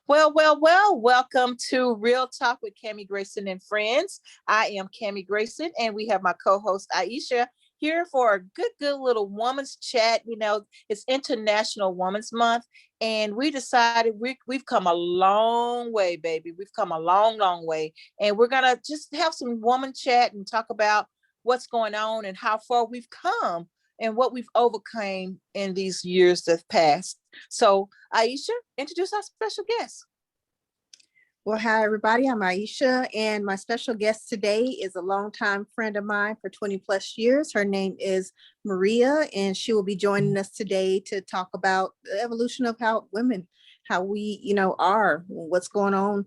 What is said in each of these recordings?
Well, welcome to Real Talk with Cammie Grayson and Friends. I am Cammie Grayson, and we have my co-host Ayesha here for a good little woman's chat. It's International Women's Month, and we decided we've come a long way, baby. We've come a long way, and we're gonna just have some woman chat and talk about what's going on and how far we've come and what we've overcome in these years that passed. So, Ayesha, introduce our special guest. Well, hi, everybody. I'm Ayesha, and my special guest today is a longtime friend of mine for 20 plus years. Her name is Maria, and she will be joining us today to talk about the evolution of how women, how we, are, what's going on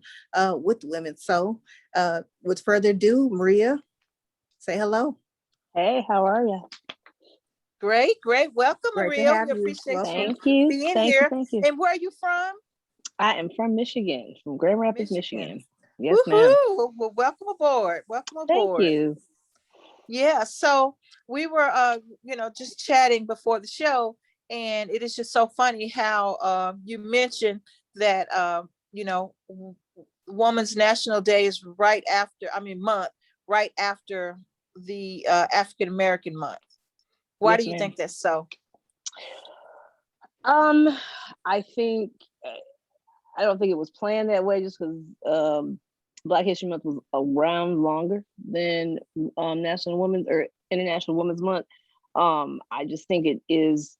with women. So with further ado, Maria, say hello. Hey, how are you? Great. Welcome, Great to Maria. have We you. appreciate Welcome. you being here. Thank you. And where are you from? I am from Michigan, from Grand Rapids, Michigan. Yes, Woo-hoo. ma'am. Well, welcome aboard. Thank you. Yeah. So we were, just chatting before the show, and it is just so funny how you mentioned that, Women's National Day is month, right after the African American month. Why do you think that's so? I think I don't think it was planned that way, just because Black History Month was around longer than National Women's or International Women's Month. I just think it is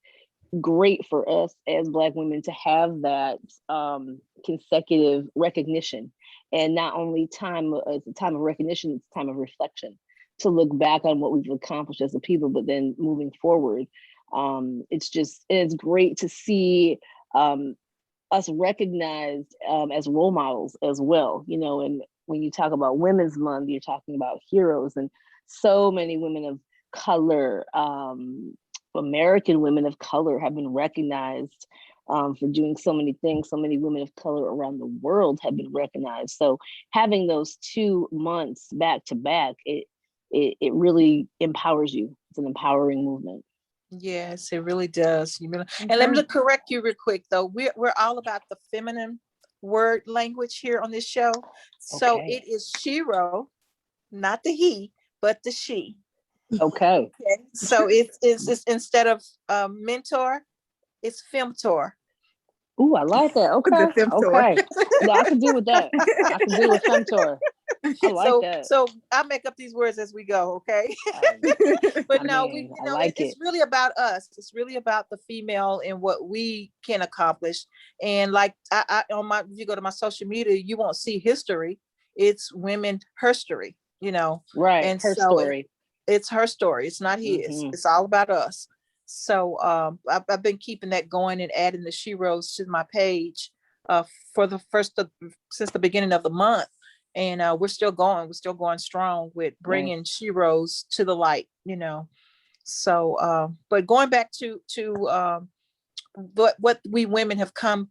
great for us as Black women to have that consecutive recognition, and not only it's a time of recognition, it's a time of reflection to look back on what we've accomplished as a people, but then moving forward. It's great to see us recognized as role models as well, and when you talk about Women's Month, you're talking about heroes, and so many women of color, American women of color, have been recognized for doing so many things. So many women of color around the world have been recognized. So having those 2 months back to back, it really empowers you. It's an empowering movement. Yes, it really does. And let me correct you real quick, though. We're all about the feminine word language here on this show. So It is Shero, not the he, but the she. Okay. So it's instead of mentor, it's femtor. Ooh, I like that. Okay. No, I can deal with that. I can deal with femtor. I like that. So I make up these words as we go, okay? It's really about us. It's really about the female and what we can accomplish. And like if you go to my social media, you won't see history. It's women herstory, Right. And her story. It's her story. It's not his. Mm-hmm. It's all about us. So I've been keeping that going and adding the Sheros to my page since the beginning of the month. And we're still going strong with bringing Sheros to the light, So, but going back to what we women have come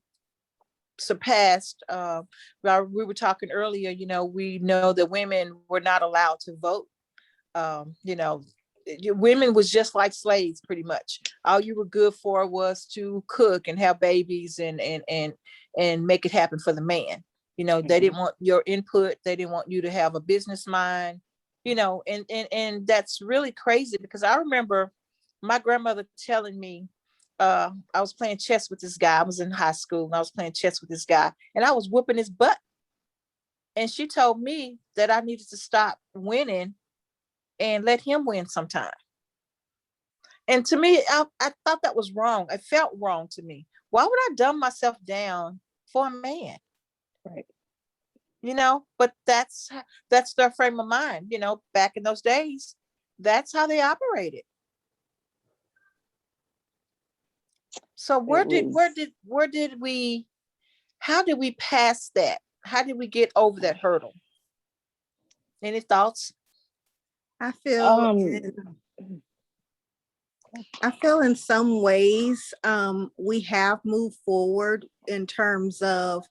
surpassed. We were talking earlier, we know that women were not allowed to vote. Women was just like slaves, pretty much. All you were good for was to cook and have babies and make it happen for the man. They didn't want your input. They didn't want you to have a business mind, and that's really crazy, because I remember my grandmother telling me, I was playing chess with this guy. I was in high school and I was playing chess with this guy and I was whooping his butt. And she told me that I needed to stop winning and let him win sometime. And to me, I thought that was wrong. It felt wrong to me. Why would I dumb myself down for a man? Right. But that's their frame of mind, back in those days, that's how they operated. So how did we pass that? How did we get over that hurdle? Any thoughts? I feel in some ways we have moved forward in terms of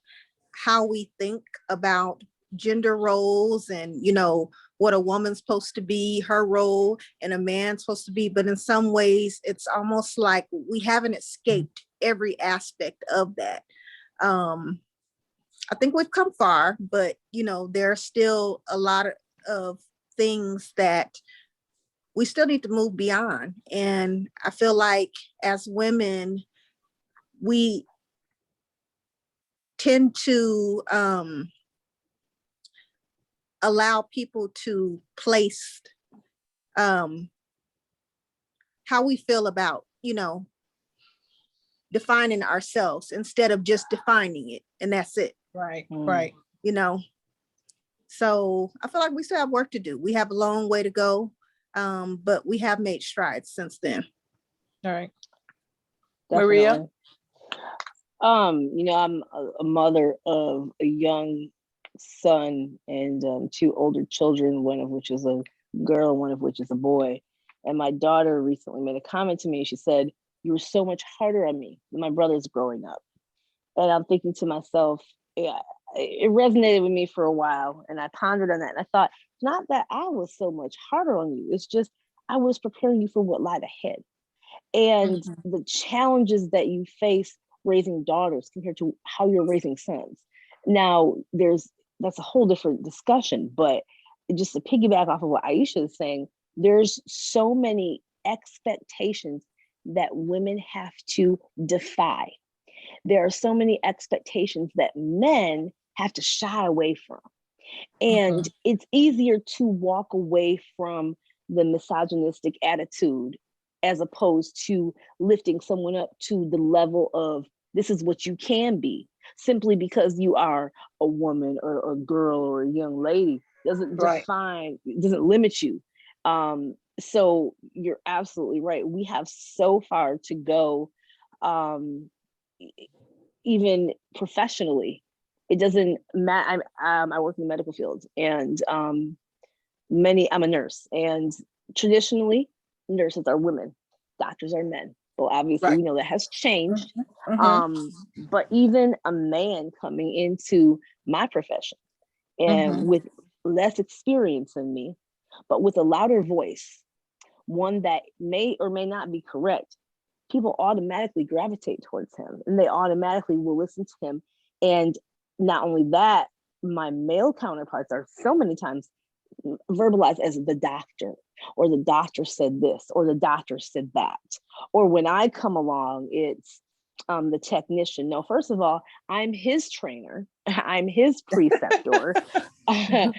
how we think about gender roles and, what a woman's supposed to be, her role, and a man's supposed to be. But in some ways, it's almost like we haven't escaped every aspect of that. I think we've come far, but there are still a lot of things that we still need to move beyond. And I feel like as women, we tend to allow people to place how we feel about, defining ourselves instead of just defining it. And that's it. Right, right. So I feel like we still have work to do. We have a long way to go, but we have made strides since then. All right. Definitely. Maria? I'm a mother of a young son and 2 older children, one of which is a girl and one of which is a boy. And my daughter recently made a comment to me. She said, "You were so much harder on me than my brothers growing up." And I'm thinking to myself, yeah, it resonated with me for a while. And I pondered on that. And I thought, not that I was so much harder on you. It's just, I was preparing you for what lied ahead. And the challenges that you face raising daughters compared to how you're raising sons. Now, that's a whole different discussion, but just to piggyback off of what Ayesha is saying, there's so many expectations that women have to defy. There are so many expectations that men have to shy away from. And it's easier to walk away from the misogynistic attitude as opposed to lifting someone up to the level of this is what you can be, simply because you are a woman or a girl or a young lady doesn't define, doesn't limit you. So you're absolutely right. We have so far to go, even professionally. It doesn't matter. I work in the medical field, and I'm a nurse, and traditionally nurses are women, doctors are men. Well, obviously we know that has changed. But even a man coming into my profession and with less experience than me, but with a louder voice, one that may or may not be correct, people automatically gravitate towards him and they automatically will listen to him. And not only that, my male counterparts are so many times verbalized as the doctor, or the doctor said this, or the doctor said that. Or when I come along, it's the technician. No, first of all, I'm his trainer, I'm his preceptor, and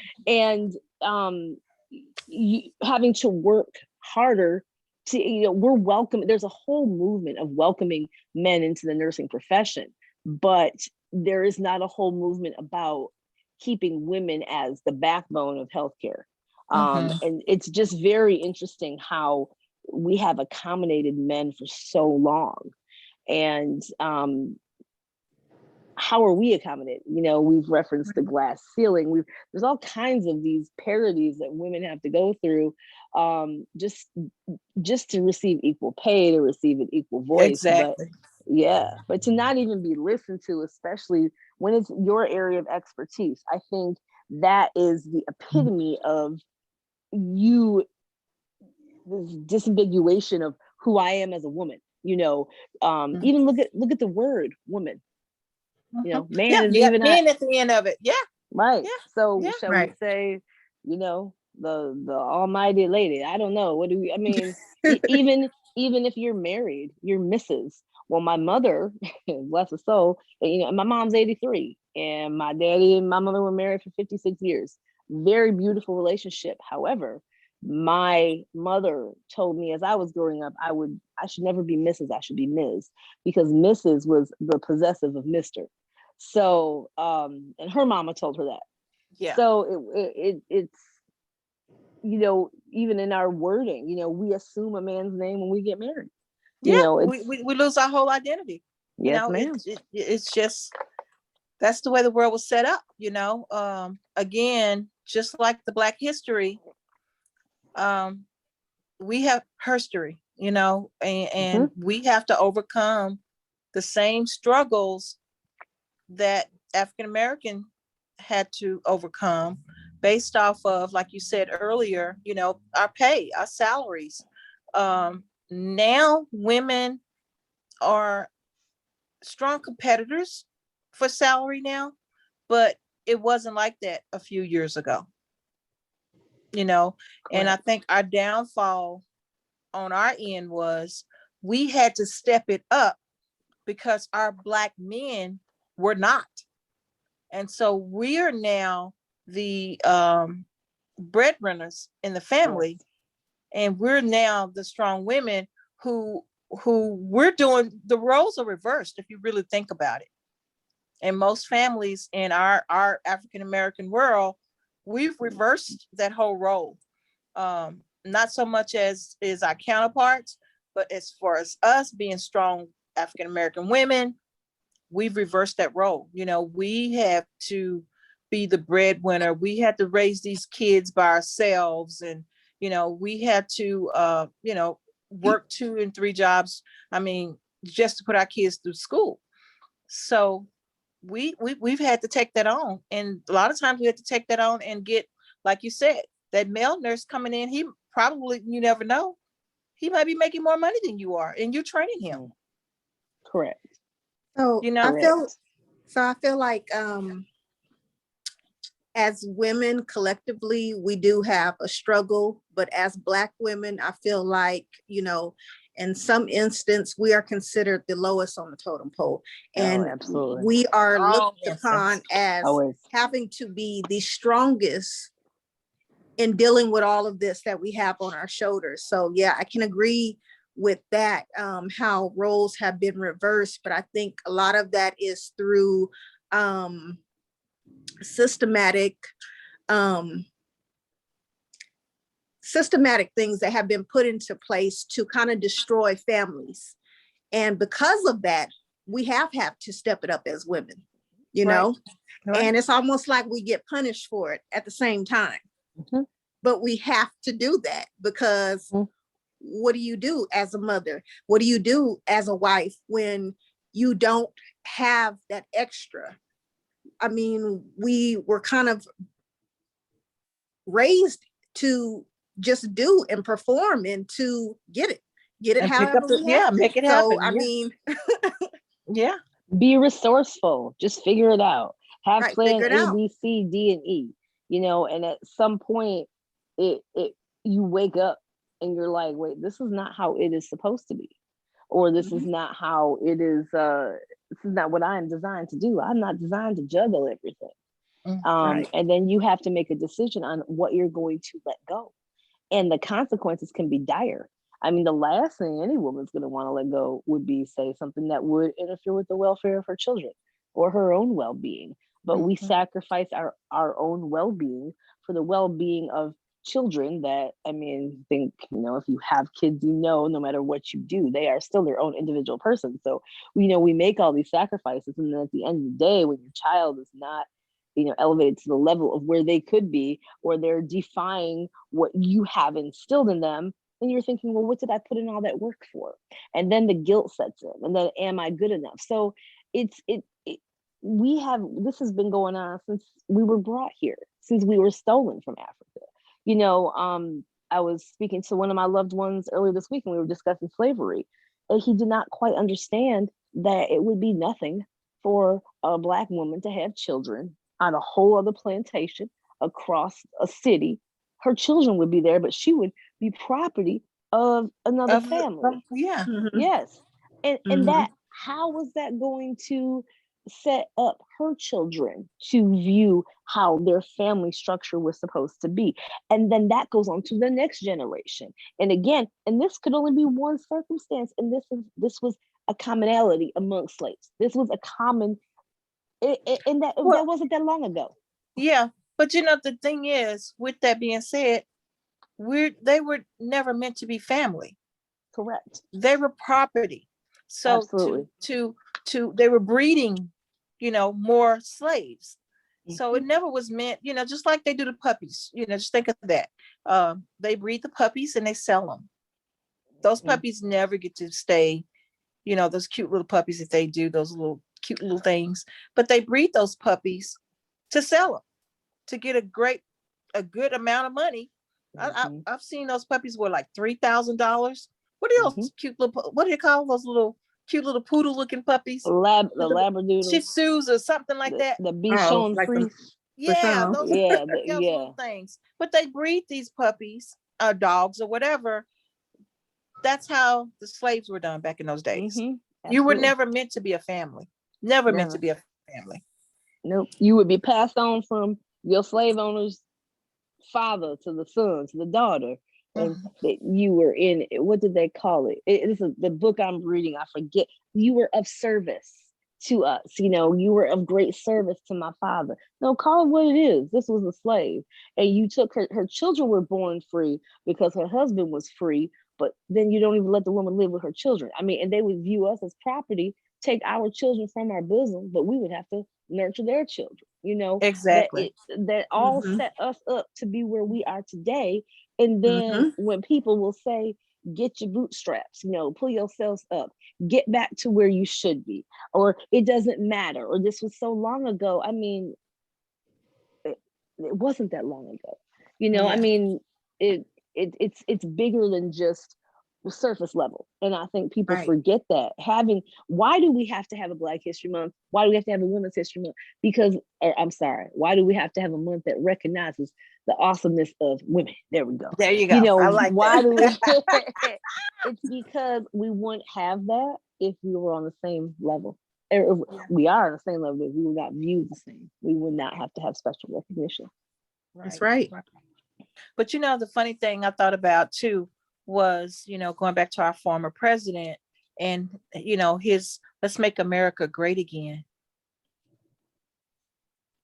having to work harder to, we're welcome. There's a whole movement of welcoming men into the nursing profession, but there is not a whole movement about keeping women as the backbone of healthcare. And it's just very interesting how we have accommodated men for so long. And how are we accommodated? We've referenced the glass ceiling. There's all kinds of these parodies that women have to go through just to receive equal pay, to receive an equal voice. Exactly. But to not even be listened to, especially when it's your area of expertise, I think that is the epitome of this disambiguation of who I am as a woman. Even look at the word woman. Man is even men at the end of it. Right. So shall we say, the almighty lady? I don't know. Even if you're married, you're Mrs. Well, my mother, bless her soul, my mom's 83, and my daddy and my mother were married for 56 years. Very beautiful relationship. However, my mother told me as I was growing up, I should never be Mrs. I should be Ms. because Mrs. was the possessive of Mr. So, and her mama told her that. Yeah. So it's, even in our wording, we assume a man's name when we get married. We lose our whole identity. Yes, ma'am. It's just, that's the way the world was set up. Again, just like the Black history, we have herstory, and we have to overcome the same struggles that African American had to overcome based off of, like you said earlier, our pay, our salaries. Now women are strong competitors for salary now. but it wasn't like that a few years ago, you know. And I Correct. think our downfall on our end was we had to step it up because our Black men were not. And so we are now the breadwinners in the family, Yes. and we're now the strong women who we're doing. The roles are reversed if you really think about it. In most families in our African American world, we've reversed that whole role. Not so much as is our counterparts, but as far as us being strong African American women, we've reversed that role. You know, we have to be the breadwinner. We had to raise these kids by ourselves, and you know, we had to you know, work 2 and 3 jobs. I mean, just to put our kids through school. So we've had to take that on, and a lot of times we had to take that on and get, like you said, that male nurse coming in. He probably, you never know, he might be making more money than you are, and you're training him. Mm. Correct. So You know, I feel, Correct. so I feel like as women collectively, we do have a struggle, but as Black women, I feel like, in some instance, we are considered the lowest on the totem pole. Oh, And absolutely. we are all looked upon instance. as Always. having to be the strongest in dealing with all of this that we have on our shoulders. So yeah, I can agree with that, how roles have been reversed, but I think a lot of that is through systematic systematic things that have been put into place to kind of destroy families. And because of that, we have had to step it up as women, Right. Right. and it's almost like we get punished for it at the same time. Mhm. But we have to do that because Mhm. what do you do as a mother? What do you do as a wife when you don't have that extra? I mean, we were kind of raised to just do and perform and to get it And pick up however the, we yeah, have to. make it So, happen. I Yeah. mean, Yeah. Be resourceful. Just figure it out. Have right, plan figure it A, out. B, C, D, and E. And at some point, it you wake up and you're like, wait, this is not how it is supposed to be, or this is Mhm. not how it is. This is not what I am designed to do. I'm not designed to juggle everything. Right. And then you have to make a decision on what you're going to let go, and the consequences can be dire. I mean, the last thing any woman's going to want to let go would be, say, something that would interfere with the welfare of her children or her own well-being. But we Mhm. sacrifice our own well-being for the well-being of children that, I mean, think, if you have kids, no matter what you do, they are still their own individual person. So, we make all these sacrifices. And then at the end of the day, when your child is not, elevated to the level of where they could be, or they're defying what you have instilled in them, then you're thinking, well, what did I put in all that work for? And then the guilt sets in, and then, am I good enough? So this has been going on since we were brought here, since we were stolen from Africa. I was speaking to one of my loved ones earlier this week, and we were discussing slavery, and he did not quite understand that it would be nothing for a Black woman to have children on a whole other plantation across a city. Her children would be there, but she would be property of another family. Yeah. Mhm. Yes. And Mhm. that, how was that going to set up her children to view how their family structure was supposed to be? And then that goes on to the next generation. And again, and this could only be one circumstance, and this was a commonality among slaves. This was a common, and that Well, wasn't that long ago. yeah. But the thing is, with that being said, they were never meant to be family. Correct. They were property. So Absolutely. they were breeding, more slaves. So it Mhm. never was meant, just like they do the puppies, just think of that. They breed the puppies and they sell them. Those Mhm. puppies never get to stay, those cute little puppies that they do, those little cute little things, but they breed those puppies to sell them, to get a good amount of money. Mhm. I've seen those puppies were like $3,000. What are those Mhm. cute little, what do you call those little cute little poodle looking puppies. The Shih Labradoodle, Tzus or something like that. the Oh, Bichon like the Frise. Yeah, Bichon. those Yeah, those yeah. little things. But they breed these puppies, dogs or whatever. That's how the slaves were done back in those days. You were never meant to be a family. Never meant to be a family. Nope. You would be passed on from your slave owner's father to the son to the daughter, and that you were in, what did they call it? It's the book I'm reading. I forget. You were of service to us. You know, you were of great service to my father. No, call it what it is. This was a slave, and you took her children were born free because her husband was free. But then you don't even let the woman live with her children. I mean, and they would view us as property, take our children from our bosom, but we would have to nurture their children. You know, exactly. That all set us up to be where we are today. And then when people will say, get your bootstraps, you know, pull yourselves up, get back to where you should be, or it doesn't matter, or this was so long ago. I mean, it wasn't that long ago. You know, I mean, it's bigger than just the surface level. And I think people forget that. Why do we have to have a Black History Month? Why do we have to have a Women's History Month? Why do we have to have a month that recognizes the awesomeness of women? There we go. There you go. You know, I like why that. do we? It's because we wouldn't have that if we were on the same level. We are on the same level, but we would not view the same. We would not have to have special recognition. That's right. But you know, the funny thing I thought about too was, you know, going back to our former president and, you know, his "Let's make America great again."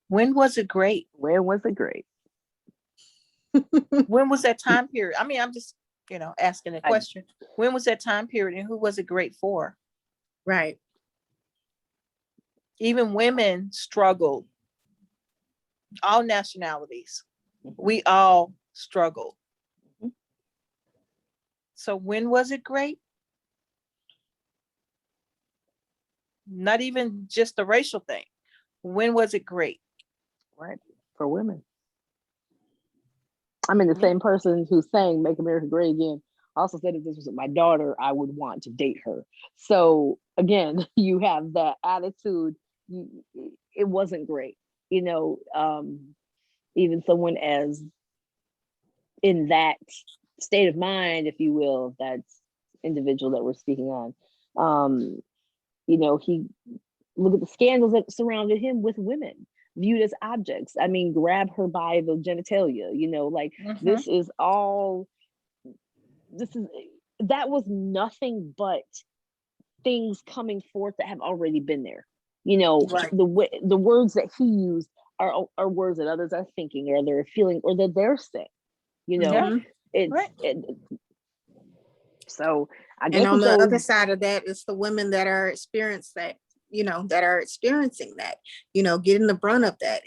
When was it great? Where was it great? When was that time period? I mean, I'm just, you know, asking a question. When was that time period and who was it great for? Right. Even women struggled. All nationalities. We all struggled. So when was it great? Not even just a racial thing. When was it great? Right. For women. I mean, the same person who's saying "Make America Great Again" also said if this was my daughter, I would want to date her. So again, you have that attitude. It wasn't great. You know, even someone as in that state of mind, if you will, that individual that we're speaking on, you know, he look at the scandals that surrounded him with women viewed as objects. I mean, grab her by the genitalia, you know, like that was nothing but things coming forth that have already been there. You know, the words that he used are words that others are thinking or they're feeling or that they're saying. You know, so I guess. And on the other side of that, it's the women that are experiencing that, you know, getting the brunt of that.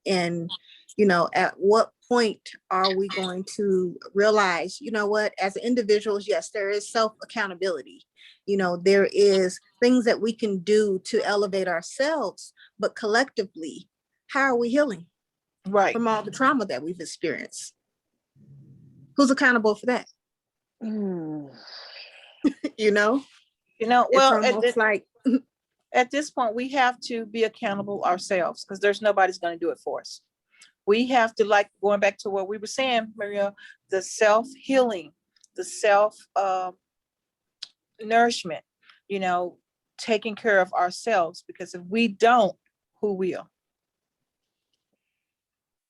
And, you know, at what point are we going to realize, you know what, as individuals, yes, there is self-accountability. You know, there is things that we can do to elevate ourselves, but collectively, how are we healing from all the trauma that we've experienced? Who's accountable for that? You know, well, it's like at this point, we have to be accountable ourselves because there's nobody's going to do it for us. We have to, like, going back to what we were saying, Maria, the self-healing, the self-nourishment, you know, taking care of ourselves, because if we don't, who will?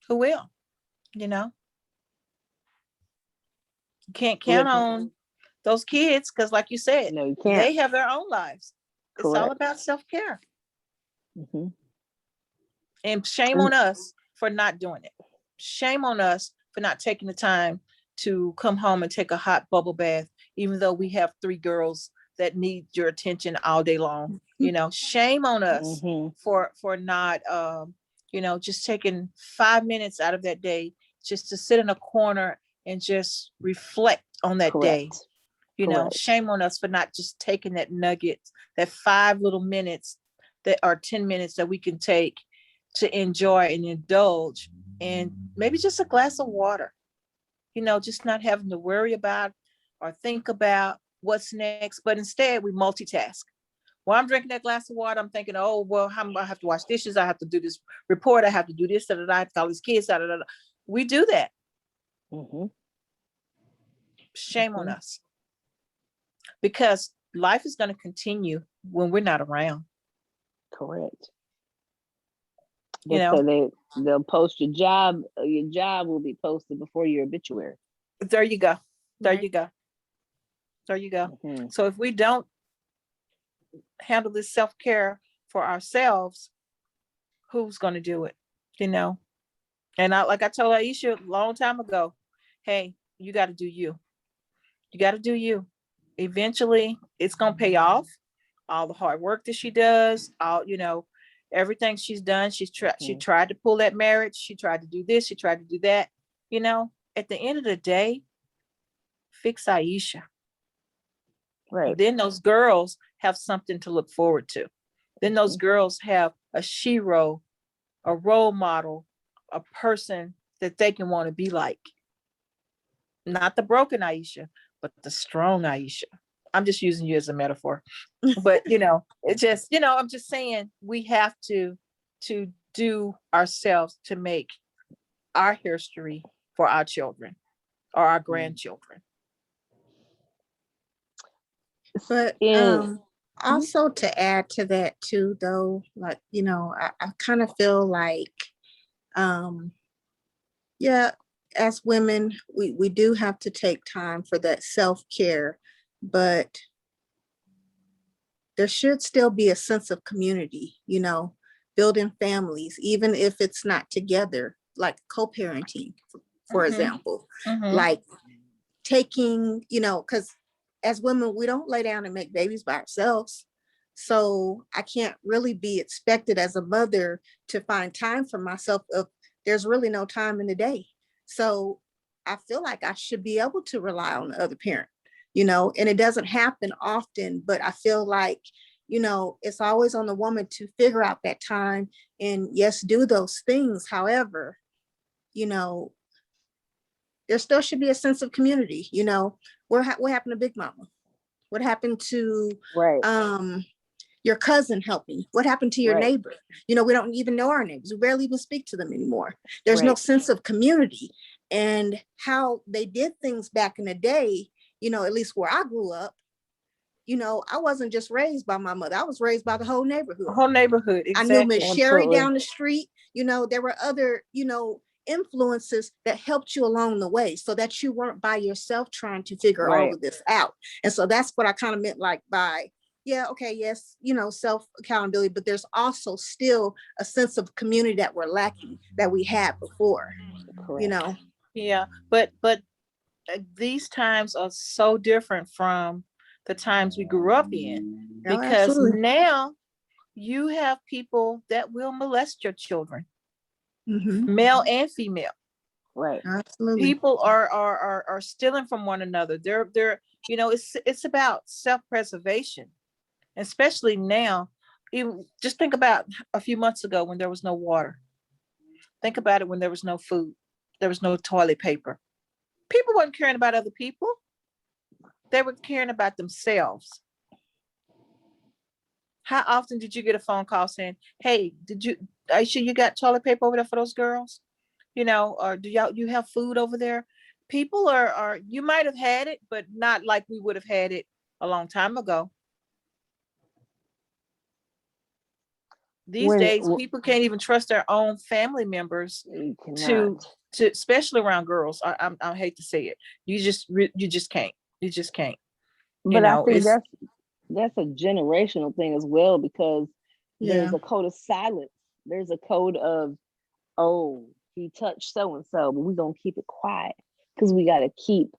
Who will? You know? You can't count on those kids because, like you said, no, you can't. They have their own lives. Correct. It's all about self-care. And shame on us for not doing it. Shame on us for not taking the time to come home and take a hot bubble bath, even though we have 3 girls that need your attention all day long. You know, shame on us for not, you know, just taking 5 minutes out of that day just to sit in a corner and just reflect on that day. You know, shame on us for not just taking that nugget, that 5 little minutes that are 10 minutes that we can take to enjoy and indulge, and maybe just a glass of water, you know, just not having to worry about or think about what's next, but instead we multitask. while I'm drinking that glass of water, I'm thinking, oh, well, I have to wash dishes. I have to do this report. I have to do this, da, da, da, I have to call these kids, da, da, da, da. We do that. Mm-hmm. Shame on us. Because life is going to continue when we're not around. Correct. You know, they'll post your job will be posted before your obituary. There you go. There you go. There you go. Mm-hmm. So if we don't handle this self-care for ourselves, who's going to do it? You know, and like I told Ayesha a long time ago, hey, you got to do you. You got to do you. Eventually, it's going to pay off. All the hard work that she does, all, you know, everything she's done. She tried to pull that marriage. She tried to do this. She tried to do that. You know, at the end of the day, fix Ayesha. Right. Then those girls have something to look forward to. Then those girls have a Shero, a role model, a person that they can want to be like. Not the broken Ayesha, but the strong Ayesha. I'm just using you as a metaphor. But, you know, it's just, you know, I'm just saying we have to do ourselves to make our history for our children or our grandchildren. But also to add to that too, though, like, you know, I kind of feel like, yeah, as women, we do have to take time for that self-care, but there should still be a sense of community, you know, building families, even if it's not together, like co-parenting, for example, like taking, you know, because as women, we don't lay down and make babies by ourselves. So I can't really be expected as a mother to find time for myself if there's really no time in the day. So I feel like I should be able to rely on the other parent, you know, and it doesn't happen often, but I feel like, you know, it's always on the woman to figure out that time and yes, do those things. However, you know, there still should be a sense of community, you know. What happened to Big Mama? What happened to your cousin helping? What happened to your neighbor? You know, we don't even know our neighbors. We barely even speak to them anymore. There's no sense of community. And how they did things back in the day, you know, at least where I grew up, you know, I wasn't just raised by my mother. I was raised by the whole neighborhood. The whole neighborhood, exactly. I knew Miss Sherry down the street. You know, there were other, you know, influences that helped you along the way so that you weren't by yourself trying to figure all of this out. And so that's what I kind of meant like by, yeah, okay, yes, you know, self accountability, but there's also still a sense of community that we're lacking that we had before. Correct. You know. Yeah, but these times are so different from the times we grew up in, because now you have people that will molest your children, male and female. Right. Absolutely. People are stealing from one another. They're you know, it's about self-preservation, especially now. Even just think about a few months ago when there was no water. Think about it when there was no food, there was no toilet paper. People weren't caring about other people. They were caring about themselves. How often did you get a phone call saying, hey, Ayesha, you got toilet paper over there for those girls? You know, or you have food over there? People are, you might have had it, but not like we would have had it a long time ago. These days, people can't even trust their own family members to especially around girls. I hate to say it. You just can't. You just can't. But I think that's a generational thing as well, because there's a code of silence. There's a code of, oh, he touched so and so, but we're gonna keep it quiet because we gotta keep.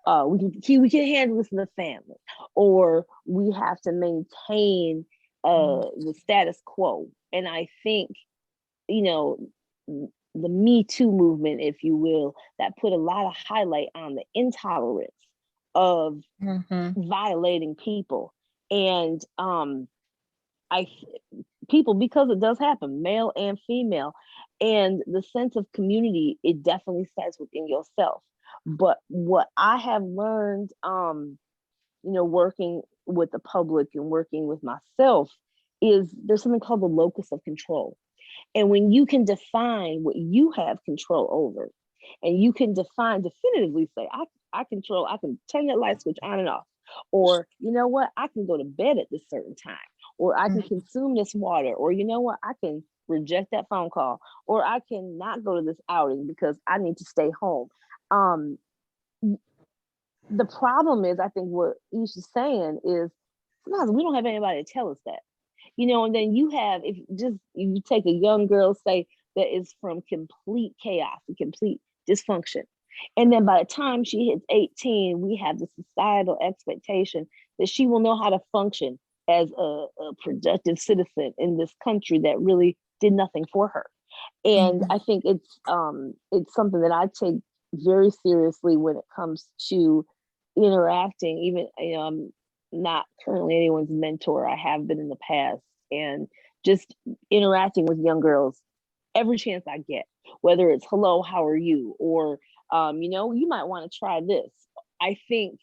We can handle this in the family, or we have to maintain the status quo. And I think, you know, the Me Too movement, if you will, that put a lot of highlight on the intolerance of violating people. And people, because it does happen, male and female, and the sense of community, it definitely starts within yourself. But what I have learned, you know, working with the public and working with myself is there's something called the locus of control. And when you can define what you have control over, and you can definitively say, I can turn that light switch on and off. Or, you know what, I can go to bed at this certain time. Or I can consume this water. Or, you know what, I can reject that phone call. Or I can not go to this outing because I need to stay home. The problem is, I think what Ayesha's saying is sometimes we don't have anybody to tell us that. And then you have, if you take a young girl, say, that is from complete chaos and complete dysfunction. And then by the time she hits 18, we have the societal expectation that she will know how to function as a productive citizen in this country that really did nothing for her. And I think it's something that I take very seriously when it comes to interacting. Even, I'm not currently anyone's mentor. I have been in the past, and just interacting with young girls every chance I get, whether it's hello, how are you? Or, you might want to try this. I think,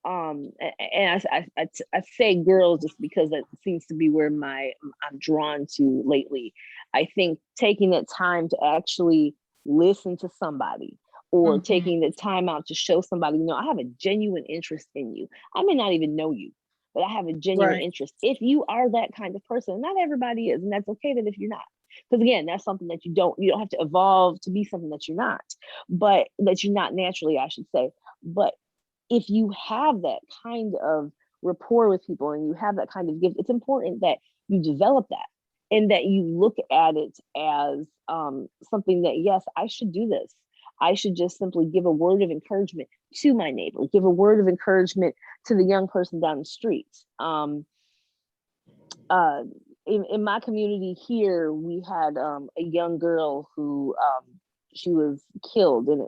and I say girls just because that seems to be where I'm drawn to lately. I think taking that time to actually listen to somebody, or taking the time out to show somebody, I have a genuine interest in you. I may not even know you, but I have a genuine interest. If you are that kind of person, not everybody is, and that's okay that if you're not. Because again, that's something that you don't have to evolve to be something that you're not, but that you're not naturally, I should say. But if you have that kind of rapport with people and you have that kind of gift, it's important that you develop that and that you look at it as something that, yes, I should do this. I should just simply give a word of encouragement to my neighbor, give a word of encouragement to the young person down the street. In my community here, we had a young girl who she was killed, and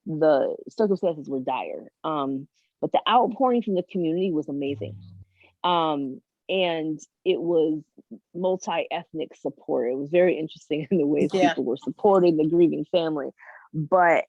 the circumstances were dire. But the outpouring from the community was amazing. And it was multi-ethnic support. It was very interesting in the ways people were supporting the grieving family. But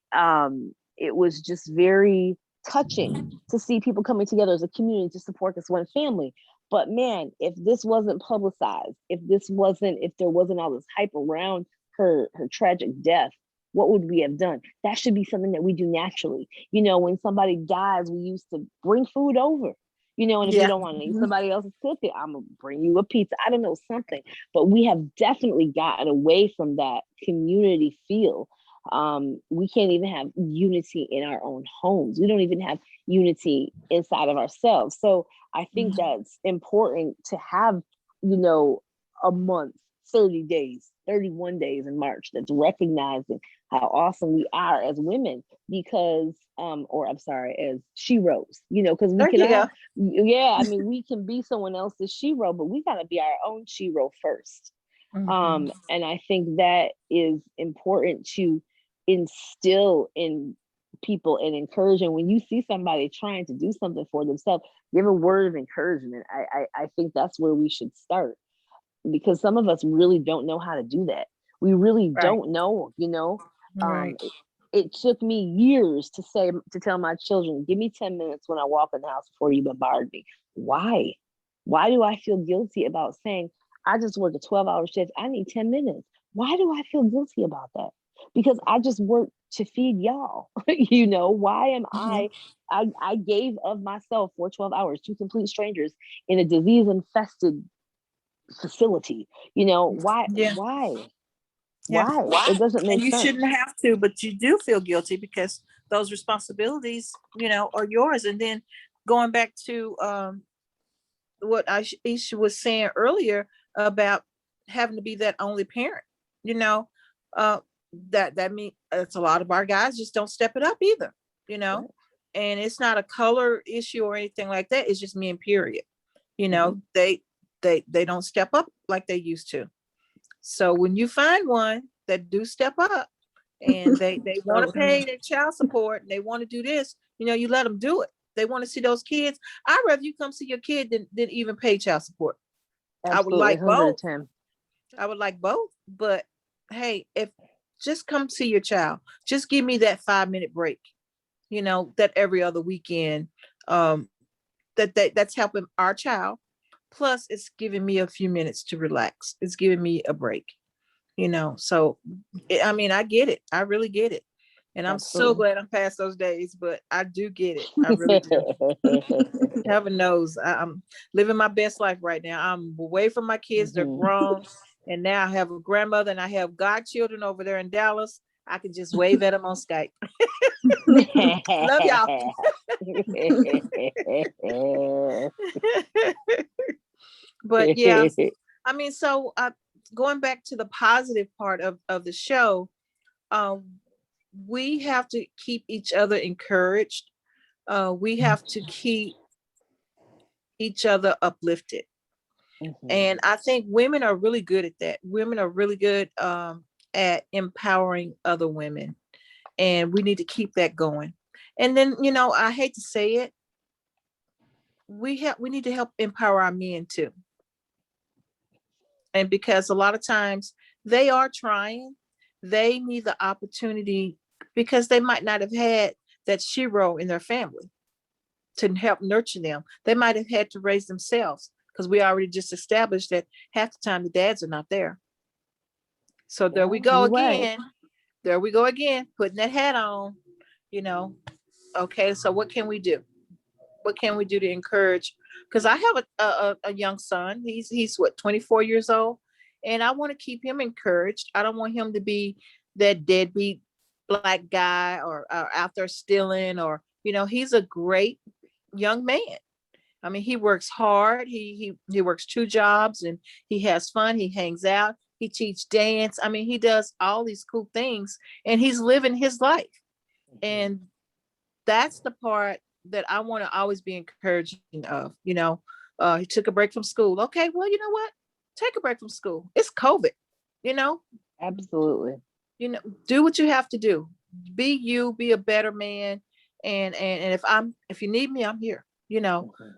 it was just very touching to see people coming together as a community to support this one family. But man, if this wasn't publicized, if there wasn't all this hype around her tragic death, what would we have done? That should be something that we do naturally. When somebody dies, we used to bring food over. And if you don't want to eat somebody else's cooking, I'm gonna bring you a pizza. I don't know, something. But we have definitely gotten away from that community feel. We can't even have unity in our own homes. We don't even have unity inside of ourselves. So I think that's important to have, a month, 30 days, 31 days in March that's recognizing how awesome we are as women, because, as Sheros, because we can all, we can be someone else's Shero, but we got to be our own Shero first. And I think that is important to instill in people and encourage. And when you see somebody trying to do something for themselves, give a word of encouragement. I think that's where we should start, because some of us really don't know how to do that. We really don't know, It took me years to tell my children, give me 10 minutes when I walk in the house before you bombard me. Why? Why do I feel guilty about saying, I just worked a 12-hour shift, I need 10 minutes? Why do I feel guilty about that? Because I just worked to feed y'all. Why am I gave of myself for 12 hours to complete strangers in a disease infested facility. Why? It doesn't make sense. And you shouldn't have to, but you do feel guilty because those responsibilities, are yours. And then going back to what Ayesha was saying earlier about having to be that only parent, that means it's a lot of our guys just don't step it up either, right. And it's not a color issue or anything like that. It's just men, period. They don't step up like they used to. So when you find one that do step up and they want to pay their child support and they want to do this, you let them do it. They want to see those kids. I'd rather you come see your kid than even pay child support. Absolutely, I would like both, but hey, if just come see your child, just give me that 5-minute break, that every other weekend, that that's helping our child. Plus, it's giving me a few minutes to relax. It's giving me a break, So, I mean, I get it. I really get it. And I'm so Absolutely. glad I'm past those days, but I do get it. I really do. Heaven knows I'm living my best life right now. I'm away from my kids. They're Mhm. grown. And now I have a grandmother and I have godchildren over there in Dallas. I can just wave at them on Skype. Love y'all. But yeah, I mean, so going back to the positive part of the show, um, we have to keep each other encouraged. We have to keep each other uplifted. Mhm. And I think women are really good at that. Women are really good at empowering other women. And we need to keep that going. And then, I hate to say it, we need to help empower our men too. And because a lot of times they are trying, they need the opportunity because they might not have had that Shero in their family to help nurture them. They might have had to raise themselves because we already just established that half the time the dads are not there. So there we go you're right. again. There we go again, putting that hat on, you know. Okay, so what can we do? What can we do to encourage? Because I have a young son. He's what, 24 years old, and I want to keep him encouraged. I don't want him to be that deadbeat black guy or out there stealing, or he's a great young man. I mean, he works hard. He works two jobs and he has fun. He hangs out. He teaches dance. I mean, he does all these cool things and he's living his life. And that's the part that I want to always be encouraging of. He took a break from school. Okay, well, you know what? Take a break from school. It's COVID. You know, Absolutely. do what you have to do. Be you. Be a better man. And if you need me, I'm here.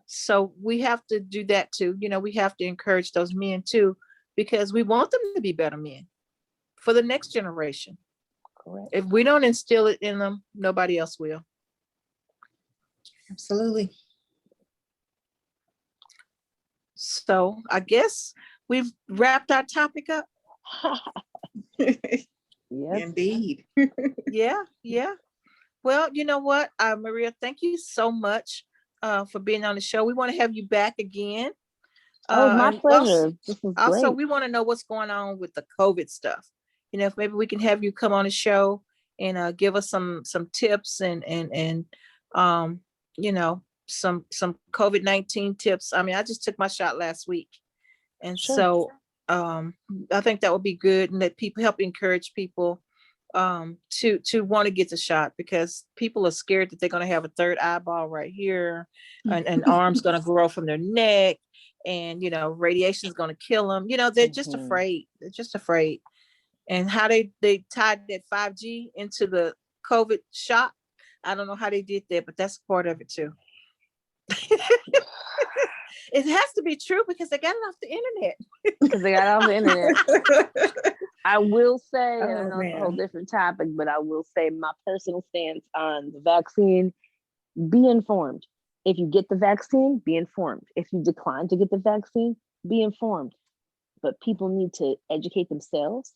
So we have to do that too. We have to encourage those men too, because we want them to be better men for the next generation. Correct. If we don't instill it in them, nobody else will. Absolutely. So I guess we've wrapped our topic up. Yes. Indeed. Yeah. Well, you know what, Maria, thank you so much for being on the show. We want to have you back again. Oh, it's my And pleasure. This was also, great. we want to know what's going on with the COVID stuff. If maybe we can have you come on the show and give us some tips and some COVID-19 tips. I mean, I just took my shot last week, and Sure. so I think that would be good, and that people help encourage people to want to get the shot, because people are scared that they're going to have a third eyeball right here, and arms going to grow from their neck, and radiation is going to kill them. They're just afraid. They're just afraid. And how they tied that 5G into the COVID shot, I don't know how they did that, but that's part of it too. It has to be true because they got it off the internet. Because they got it off the internet. I will say, and I Oh, know it's a man. whole different topic, but I will say my personal stance on the vaccine: be informed. If you get the vaccine, be informed. If you decline to get the vaccine, be informed. But people need to educate themselves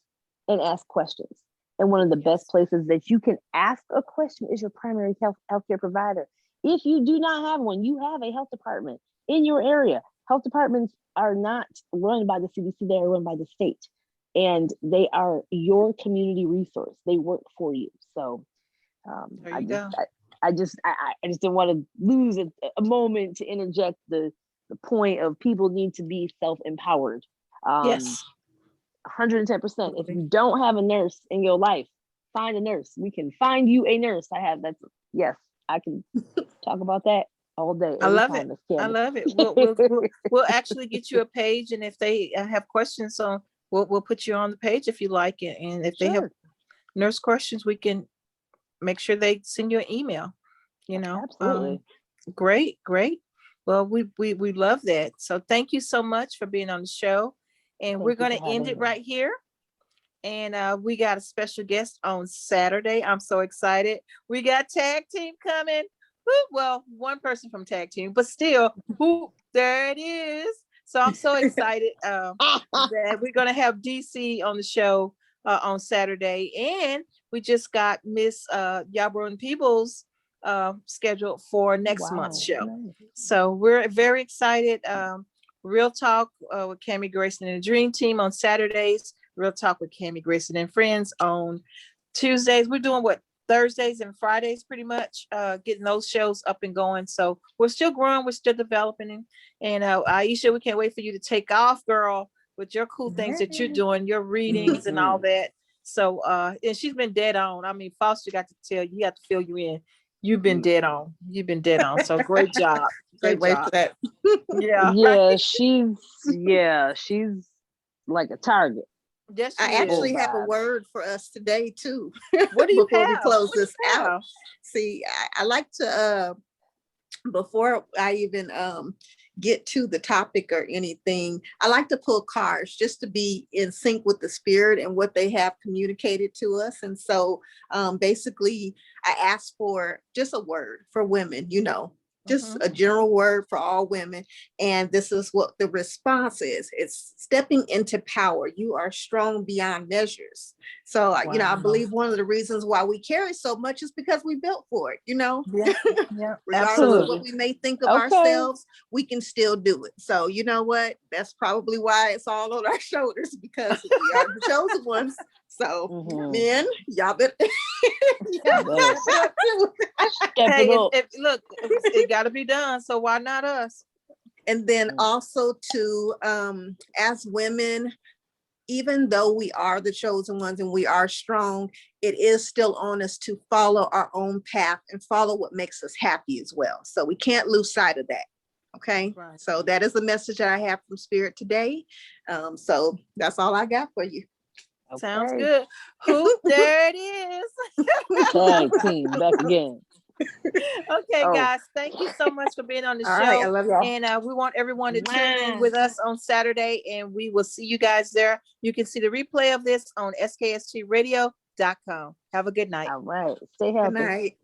and ask questions. And one of the best places that you can ask a question is your primary healthcare provider. If you do not have one, you have a health department in your area. Health departments are not run by the CDC, they are run by the state. And they are your community resource. They work for you. So There you go. I just didn't want to lose a moment to interject the point of people need to be self-empowered. Yes. 110%. If you don't have a nurse in your life, find a nurse. We can find you a nurse. Yes, I can talk about that all day. I love it. Miss I Candace. love it. We'll actually get you a page, and if they have questions, so we'll put you on the page if you like it. And if they have Sure. nurse questions, we can make sure they send you an email. Absolutely. Great. Well, we love that. So thank you so much for being on the show, and we're going to end it right here. And we got a special guest on Saturday. I'm so excited. We got tag team coming. well, one person from tag team, but still, who there it is. So I'm so excited that we're gonna have DC on the show on Saturday, and we just got Miss Yabron Peebles scheduled for next month's Wow. show. Nice. So we're very excited. Real Talk with Cammie Grayson and the Dream Team on Saturdays. Real Talk with Cammie Grayson and Friends on Tuesdays. We're doing what, Thursdays and Fridays, pretty much getting those shows up and going. So we're still growing, we're still developing. And Ayesha, we can't wait for you to take off, girl, with your cool things that you're doing, your readings and all that. So and she's been dead on. I mean, Foster got to tell you, you have to fill you in. You've been dead on. You've been dead on. So great job. Can't Great wait job. for that. Yeah. Yeah, she's like a target. Yes, I she actually is. have a Vibes. word for us today too. What do you Before we have? close What do this you out. have? See, I like to before I even get to the topic or anything, I like to pull cards just to be in sync with the spirit and what they have communicated to us. And so basically I asked for just a word for women, you know, just a general word for all women. And this is what the response is. It's stepping into power. You are strong beyond measures. So, you know, I Wow. believe one of the reasons why we carry so much is because we built for it, you know, Yeah, yeah, regardless of absolutely. what we may think of Okay. ourselves, we can still do it. So, you know what? That's probably why it's all on our shoulders, because we are the chosen ones. So, men, y'all better, Better step too. step Hey, it up. look, it got to be done. So why not us? And then also to, as women, even though we are the chosen ones and we are strong, it is still on us to follow our own path and follow what makes us happy as well. So we can't lose sight of that. Okay. Right. So that is the message that I have from Spirit today. So that's all I got for you. Sounds Okay. good. Who? There it is. Tag team back again. Okay, Oh. guys, thank you so much for being on the All show. right. I love y'all. And we want everyone to tune in with us on Saturday, and we will see you guys there. You can see the replay of this on skstradio.com. Have a good night. All right. Stay Good healthy. night.